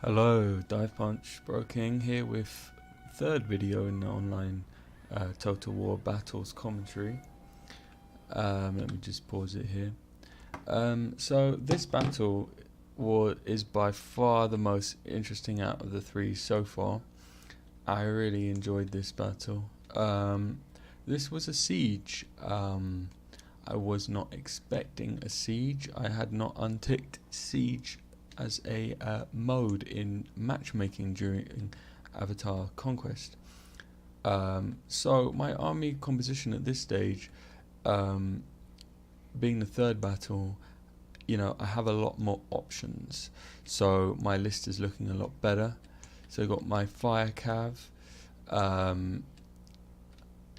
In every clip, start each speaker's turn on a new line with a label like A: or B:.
A: Hello, Dive Punch King here with third video in the online Total War Battles commentary. Let me just pause it here. So this battle is by far the most interesting out of the three so far. I really enjoyed this battle. This was a siege. I was not expecting a siege. I had not unticked siege as a mode in matchmaking during Avatar Conquest. So my army composition at this stage, being the third battle, I have a lot more options. So my list is looking a lot better. So I got my Fire Cav and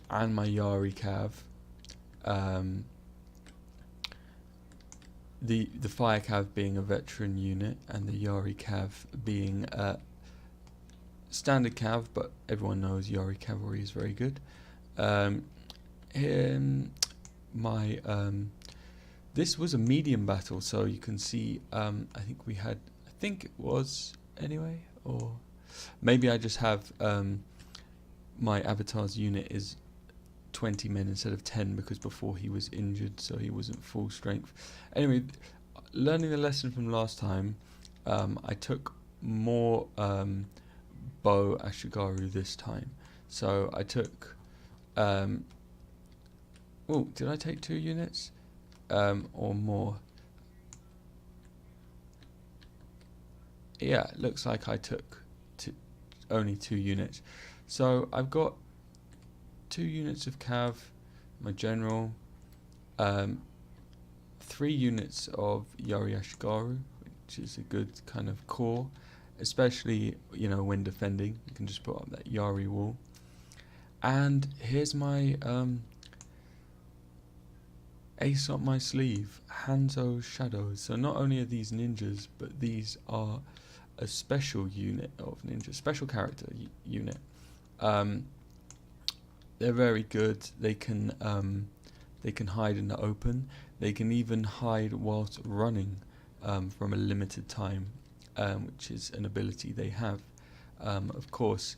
A: my Yari Cav. The Fire Cav being a veteran unit and the Yari Cav being a standard Cav, but everyone knows Yari Cavalry is very good. This was a medium battle, so you can see I think it was anyway, or maybe I just have my avatar's unit is 20 men instead of 10 because before he was injured, so he wasn't full strength. Anyway, learning the lesson from last time, I took more bow Ashigaru this time. So I took did I take 2 units or more? Yeah, it looks like I took only 2 units. So I've got 2 units of Cav, my general, 3 units of Yari Ashigaru, which is a good kind of core, especially when defending. You can just put up that Yari wall. And here's my ace up my sleeve, Hanzo Shadows. So not only are these ninjas, but these are a special unit of ninja, special character unit. They're very good. They can hide in the open. They can even hide whilst running from a limited time, which is an ability they have. Of course,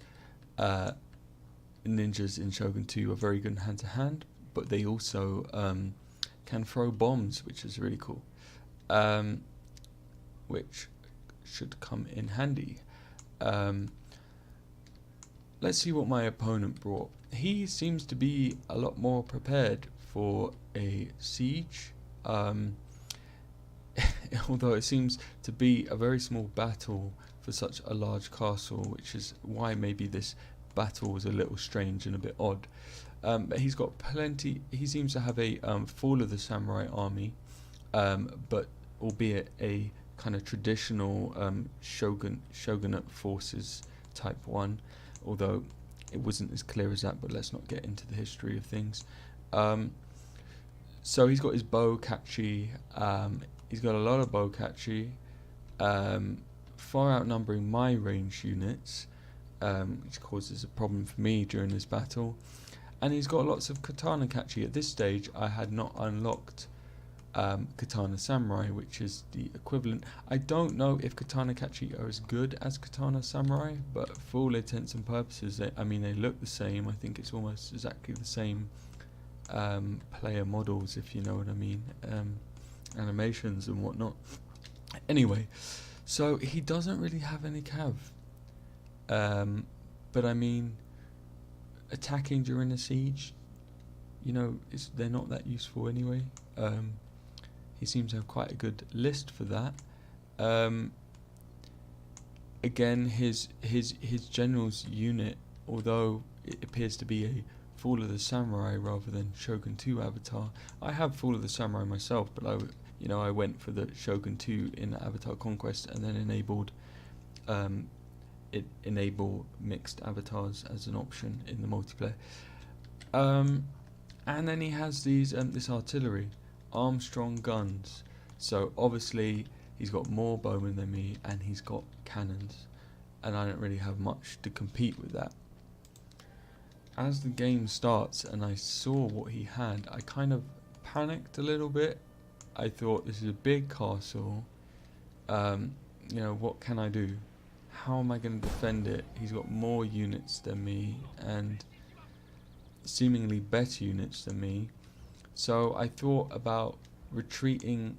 A: ninjas in Shogun 2 are very good hand to hand, but they also can throw bombs, which is really cool, which should come in handy. Let's see what my opponent brought. He seems to be a lot more prepared for a siege, although it seems to be a very small battle for such a large castle, which is why maybe this battle was a little strange and a bit odd. But he's got plenty. He seems to have a Fall of the Samurai army, but albeit a kind of traditional shogunate forces type one, although it wasn't as clear as that, but let's not get into the history of things. So he's got his bow catchy, he's got a lot of bow catchy, far outnumbering my range units, which causes a problem for me during this battle. And he's got lots of katana catchy. At this stage I had not unlocked Katana Samurai, which is the equivalent. I don't know if Katana Kachi are as good as Katana Samurai, but for all intents and purposes, they look the same. I think it's almost exactly the same player models, if you know what I mean, animations and whatnot. Anyway, so he doesn't really have any cav, but attacking during a siege, they're not that useful anyway. He seems to have quite a good list for that. Again, his general's unit, although it appears to be a Fall of the Samurai rather than Shogun 2 avatar. I have Fall of the Samurai myself, but I went for the Shogun 2 in Avatar Conquest and then enabled enable mixed avatars as an option in the multiplayer. And then he has these this artillery, Armstrong guns. So obviously he's got more bowmen than me, and he's got cannons, and I don't really have much to compete with that. As the game starts and I saw what he had, I kind of panicked a little bit. I thought, this is a big castle, what can I do? how am I going to defend it? He's got more units than me and seemingly better units than me. So I thought about retreating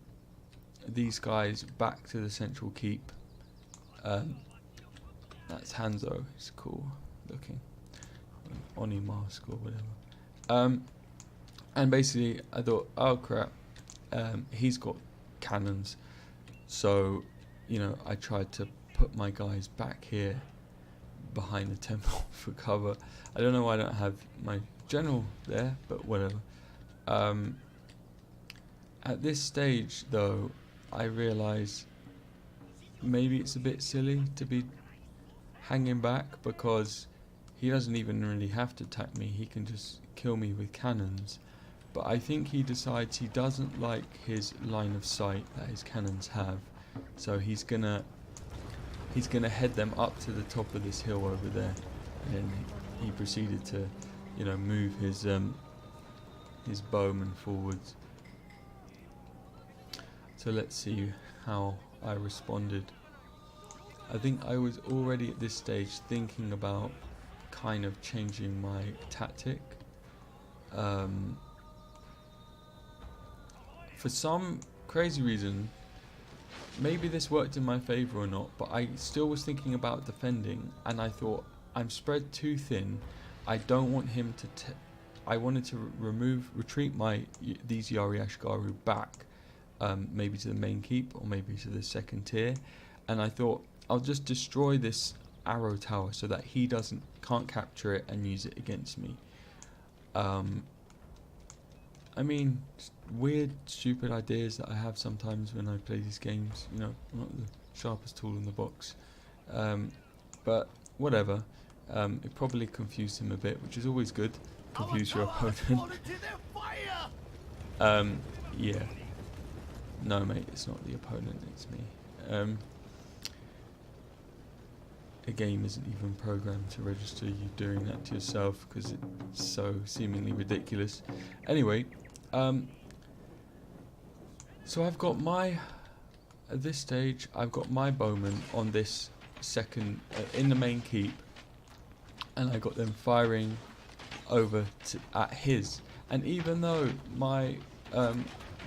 A: these guys back to the central keep. That's Hanzo. It's cool looking. Oni mask or whatever. And basically I thought, oh crap, he's got cannons. So, you know, I tried to put my guys back here behind the temple for cover. I don't know why I don't have my general there, but whatever. At this stage though, I realise maybe it's a bit silly to be hanging back, because he doesn't even really have to attack me, he can just kill me with cannons. But I think he decides he doesn't like his line of sight that his cannons have, so he's gonna head them up to the top of this hill over there, and then he proceeded to, you know, move his bowmen forwards. So let's see how I responded. I think I was already at this stage thinking about kind of changing my tactic. For some crazy reason, maybe this worked in my favour or not, but I still was thinking about defending, and I thought, I'm spread too thin. I don't want him to. I wanted to retreat these Yari Ashgaru back, maybe to the main keep or maybe to the second tier, and I thought I'll just destroy this arrow tower so that he can't capture it and use it against me. I mean, weird, stupid ideas that I have sometimes when I play these games. You know, I'm not the sharpest tool in the box, but whatever. It probably confused him a bit, which is always good. Confuse your opponent. Yeah. No, mate, it's not the opponent, it's me. A game isn't even programmed to register you doing that to yourself, because it's so seemingly ridiculous. Anyway, so I've got at this stage, I've got my bowmen on this second, in the main keep, and I got them firing over at his. And even though my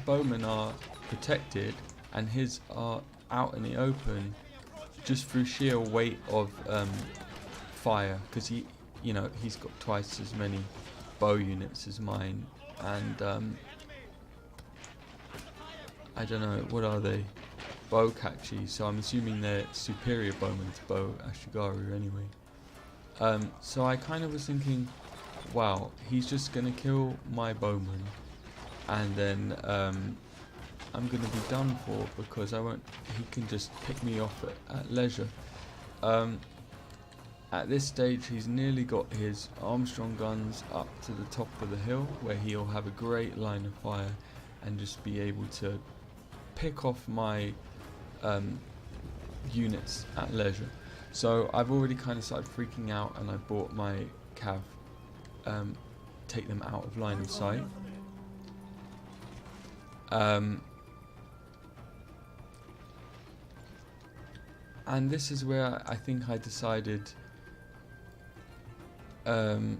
A: bowmen are protected and his are out in the open, just through sheer weight of fire, because he's got twice as many bow units as mine, and I don't know, what are they? Bow catchy, so I'm assuming they're superior bowmen to bow Ashigaru anyway. So I kind of was thinking, wow, he's just gonna kill my bowman, and then I'm gonna be done for, because he can just pick me off at leisure. At this stage he's nearly got his Armstrong guns up to the top of the hill, where he'll have a great line of fire and just be able to pick off my units at leisure. So I've already kind of started freaking out, and I bought my cav, take them out of line of sight. And this is where I think I decided, you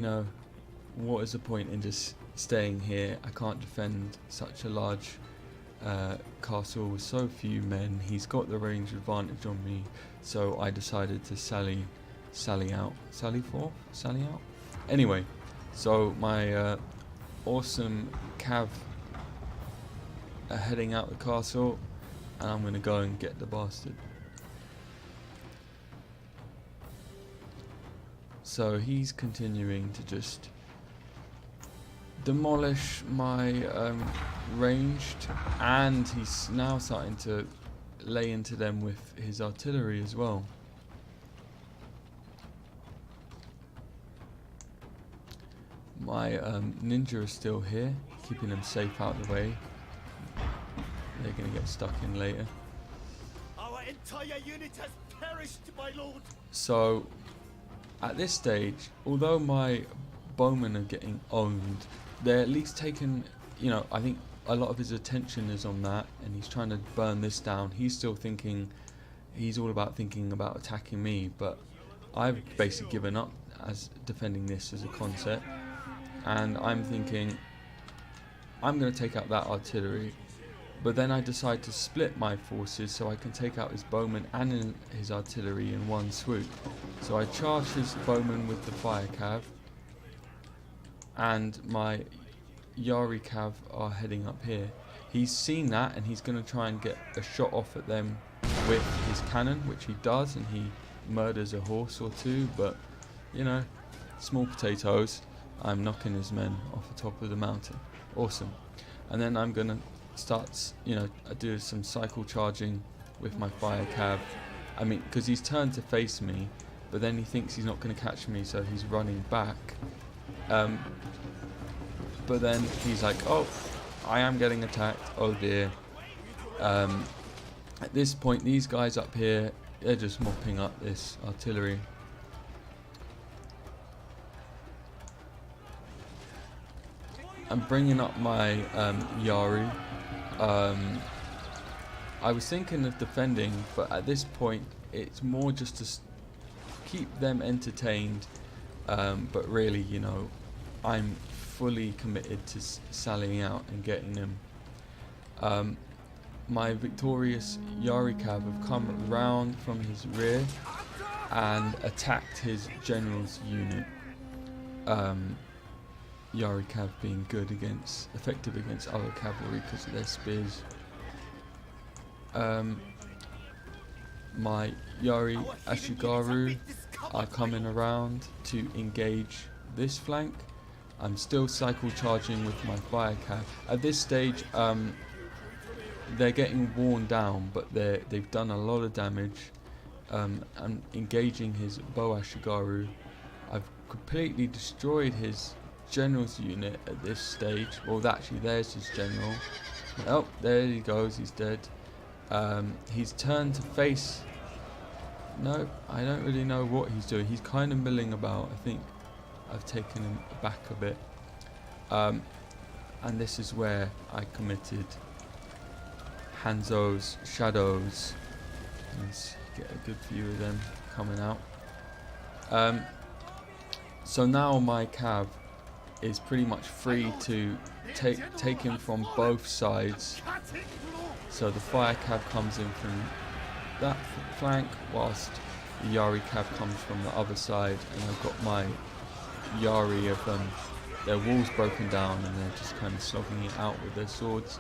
A: know, what is the point in just staying here? I can't defend such a large castle with so few men. He's got the range advantage on me, so I decided to sally out. Anyway, so my awesome cav are heading out the castle, and I'm gonna go and get the bastard. So he's continuing to just demolish my ranged, and he's now starting to lay into them with his artillery as well. My ninja is still here, keeping them safe out of the way. They're going to get stuck in later.
B: Our entire unit has perished, my lord.
A: So, at this stage, although my bowmen are getting owned, they're at least taken, you know, I think a lot of his attention is on that, and he's trying to burn this down. He's still thinking, he's all about thinking about attacking me, but I've basically given up as defending this as a concept, and I'm thinking I'm going to take out that artillery, but then I decide to split my forces so I can take out his bowman and his artillery in one swoop. So I charge his bowman with the fire cav, and my Yari cav are heading up here. He's seen that and he's going to try and get a shot off at them with his cannon, which he does, and he murders a horse or two, but you know, small potatoes. I'm knocking his men off the top of the mountain. Awesome. And then I'm gonna start, you know, I do some cycle charging with my fire cav. I mean, because he's turned to face me, but then he thinks he's not going to catch me, so he's running back. But then he's like, oh, I am getting attacked, oh dear. At this point, these guys up here, they're just mopping up this artillery. I'm bringing up my Yari. I was thinking of defending, but at this point it's more just to keep them entertained, but really, you know, I'm fully committed to sallying out and getting them. My victorious Yari cav have come round from his rear and attacked his general's unit. Yari cav being effective against other cavalry because of their spears. My Yari Ashigaru are coming around to engage this flank. I'm still cycle charging with my fire cav. At this stage, they're getting worn down, but they've done a lot of damage. I'm engaging his bow Ashigaru. I've completely destroyed his general's unit at this stage. Well, actually, there's his general. Oh, there he goes, he's dead. He's turned to face. No, I don't really know what he's doing. He's kind of milling about. I think I've taken him back a bit. And this is where I committed Hanzo's shadows. Let's get a good view of them coming out. So now my cav is pretty much free to take him from both sides. So the fire cav comes in from that flank, whilst the Yari cav comes from the other side, and I've got my Yari of their walls broken down, and they're just kind of slogging it out with their swords.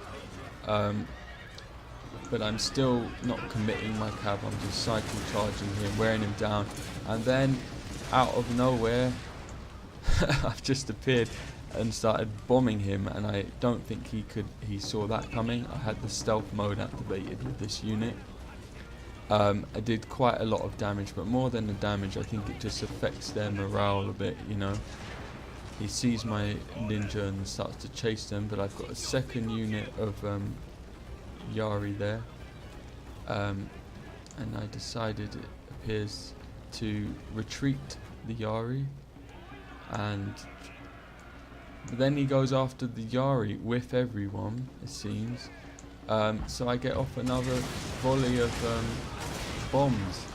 A: But I'm still not committing my cav. I'm just cycle charging him, wearing him down, and then out of nowhere I've just appeared and started bombing him, and I don't think he saw that coming. I had the stealth mode activated with this unit. I did quite a lot of damage, but more than the damage, I think it just affects their morale a bit, you know. He sees my ninja and starts to chase them, but I've got a second unit of Yari there, and I decided, it appears, to retreat the Yari, and then he goes after the Yari with everyone, it seems. So I get off another volley of bombs,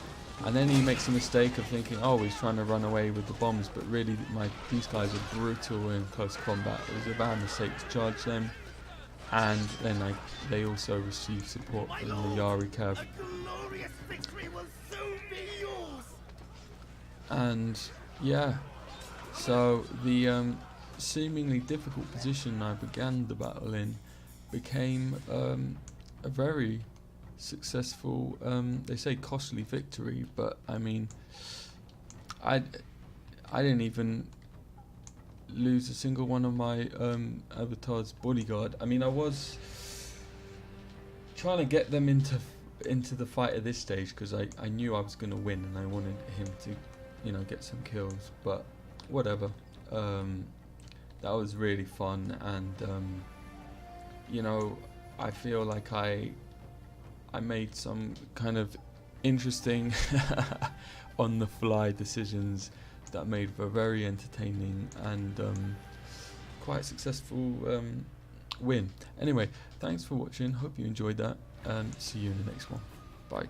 A: and then he makes a mistake of thinking, oh, he's trying to run away with the bombs, but really these guys are brutal in close combat. It was a bad mistake to charge them, and then they also receive support from the Yari cav. And yeah, so the seemingly difficult position I began the battle in became a very successful, they say costly victory, but I mean, I didn't even lose a single one of my avatar's bodyguard. I mean, I was trying to get them into the fight at this stage because I knew I was going to win, and I wanted him to, you know, get some kills, but whatever. That was really fun, and you know, I feel like I made some kind of interesting on the fly decisions that made for a very entertaining and quite successful win. Anyway, thanks for watching, hope you enjoyed that, and see you in the next one. Bye.